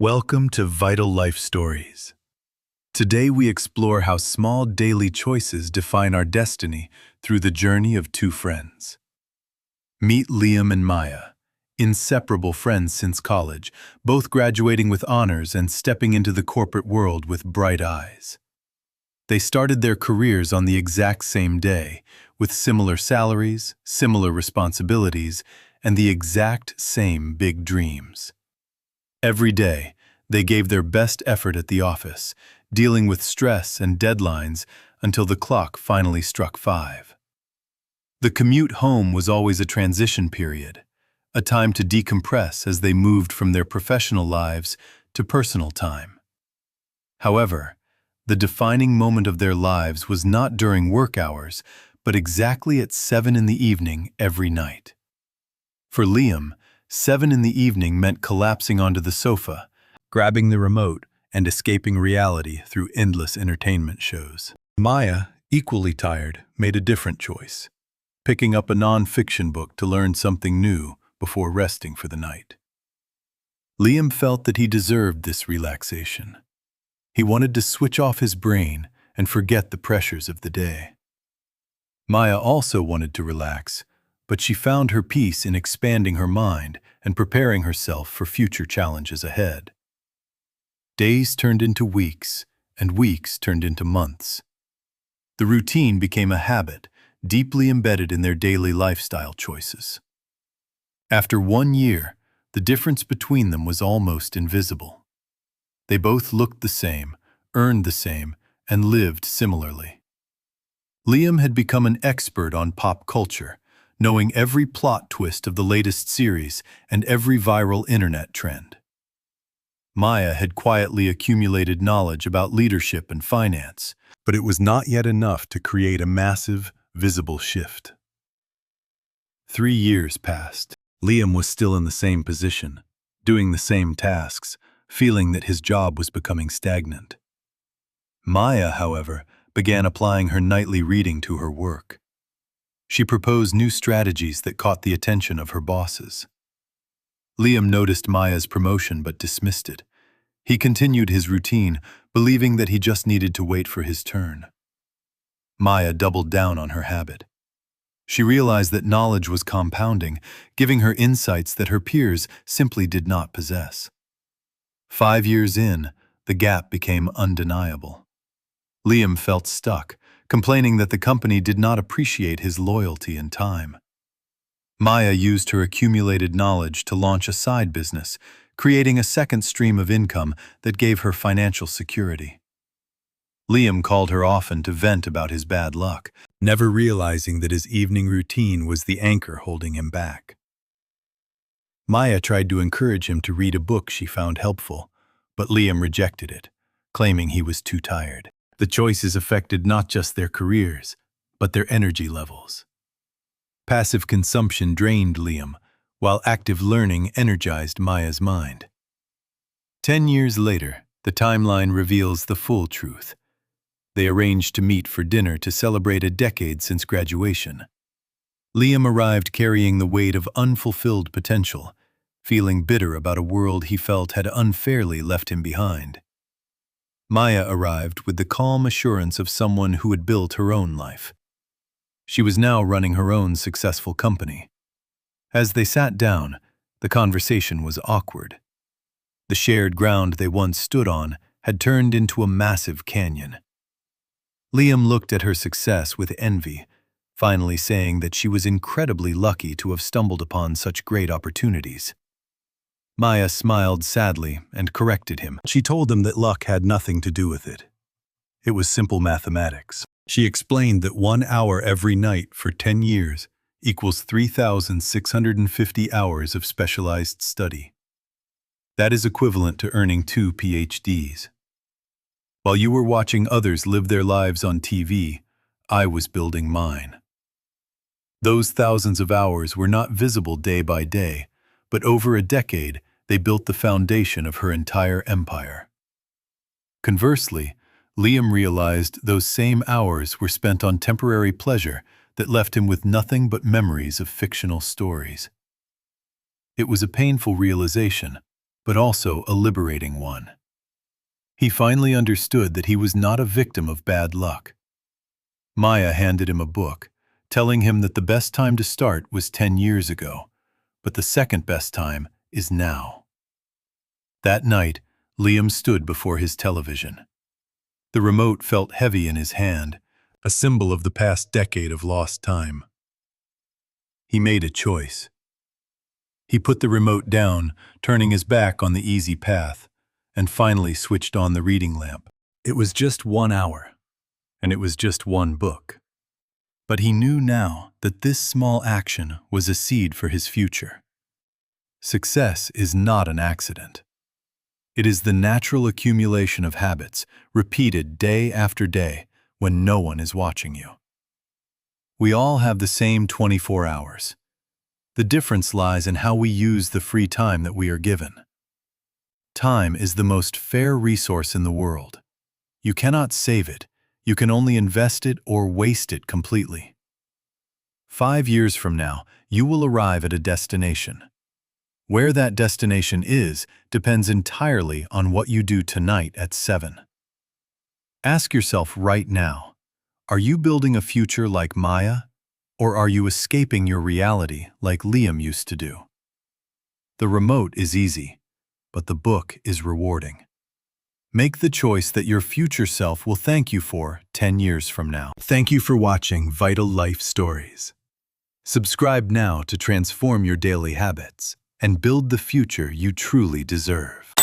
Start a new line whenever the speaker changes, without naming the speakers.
Welcome to Vital Life Stories. Today we explore how small daily choices define our destiny through the journey of two friends. Meet Liam and Maya, inseparable friends since college, both graduating with honors and stepping into the corporate world with bright eyes. They started their careers on the exact same day, with similar salaries, similar responsibilities, and the exact same big dreams. Every day, they gave their best effort at the office, dealing with stress and deadlines until the clock finally struck 5. The commute home was always a transition period, a time to decompress as they moved from their professional lives to personal time. However, the defining moment of their lives was not during work hours, but exactly at 7 in the evening every night. For Liam, 7 in the evening meant collapsing onto the sofa, grabbing the remote, and escaping reality through endless entertainment shows. Maya, equally tired, made a different choice, picking up a non-fiction book to learn something new before resting for the night. Liam felt that he deserved this relaxation. He wanted to switch off his brain and forget the pressures of the day. Maya also wanted to relax, but she found her peace in expanding her mind and preparing herself for future challenges ahead. Days turned into weeks, and weeks turned into months. The routine became a habit, deeply embedded in their daily lifestyle choices. After 1 year, the difference between them was almost invisible. They both looked the same, earned the same, and lived similarly. Liam had become an expert on pop culture, knowing every plot twist of the latest series and every viral internet trend. Maya had quietly accumulated knowledge about leadership and finance, but it was not yet enough to create a massive, visible shift. 3 years passed. Liam was still in the same position, doing the same tasks, feeling that his job was becoming stagnant. Maya, however, began applying her nightly reading to her work. She proposed new strategies that caught the attention of her bosses. Liam noticed Maya's promotion but dismissed it. He continued his routine, believing that he just needed to wait for his turn. Maya doubled down on her habit. She realized that knowledge was compounding, giving her insights that her peers simply did not possess. 5 years in, the gap became undeniable. Liam felt stuck, complaining that the company did not appreciate his loyalty and time. Maya used her accumulated knowledge to launch a side business, creating a second stream of income that gave her financial security. Liam called her often to vent about his bad luck, never realizing that his evening routine was the anchor holding him back. Maya tried to encourage him to read a book she found helpful, but Liam rejected it, claiming he was too tired. The choices affected not just their careers, but their energy levels. Passive consumption drained Liam, while active learning energized Maya's mind. 10 years later, the timeline reveals the full truth. They arranged to meet for dinner to celebrate a decade since graduation. Liam arrived carrying the weight of unfulfilled potential, feeling bitter about a world he felt had unfairly left him behind. Maya arrived with the calm assurance of someone who had built her own life. She was now running her own successful company. As they sat down, the conversation was awkward. The shared ground they once stood on had turned into a massive canyon. Liam looked at her success with envy, finally saying that she was incredibly lucky to have stumbled upon such great opportunities. Maya smiled sadly and corrected him. She told him that luck had nothing to do with it. It was simple mathematics. She explained that 1 hour every night for 10 years equals 3,650 hours of specialized study. That is equivalent to earning 2 PhDs. While you were watching others live their lives on TV, I was building mine. Those thousands of hours were not visible day by day, but over a decade, they built the foundation of her entire empire. Conversely, Liam realized those same hours were spent on temporary pleasure that left him with nothing but memories of fictional stories. It was a painful realization, but also a liberating one. He finally understood that he was not a victim of bad luck. Maya handed him a book, telling him that the best time to start was 10 years ago, but the second best time is now. That night, Liam stood before his television. The remote felt heavy in his hand, a symbol of the past decade of lost time. He made a choice. He put the remote down, turning his back on the easy path, and finally switched on the reading lamp. It was just 1 hour, and it was just one book. But he knew now that this small action was a seed for his future. Success is not an accident. It is the natural accumulation of habits, repeated day after day, when no one is watching you. We all have the same 24 hours. The difference lies in how we use the free time that we are given. Time is the most fair resource in the world. You cannot save it. You can only invest it or waste it completely. 5 years from now, you will arrive at a destination. Where that destination is depends entirely on what you do tonight at 7. Ask yourself right now, are you building a future like Maya, or are you escaping your reality like Liam used to do? The remote is easy, but the book is rewarding. Make the choice that your future self will thank you for 10 years from now. Thank you for watching Vital Life Stories. Subscribe now to transform your daily habits and build the future you truly deserve.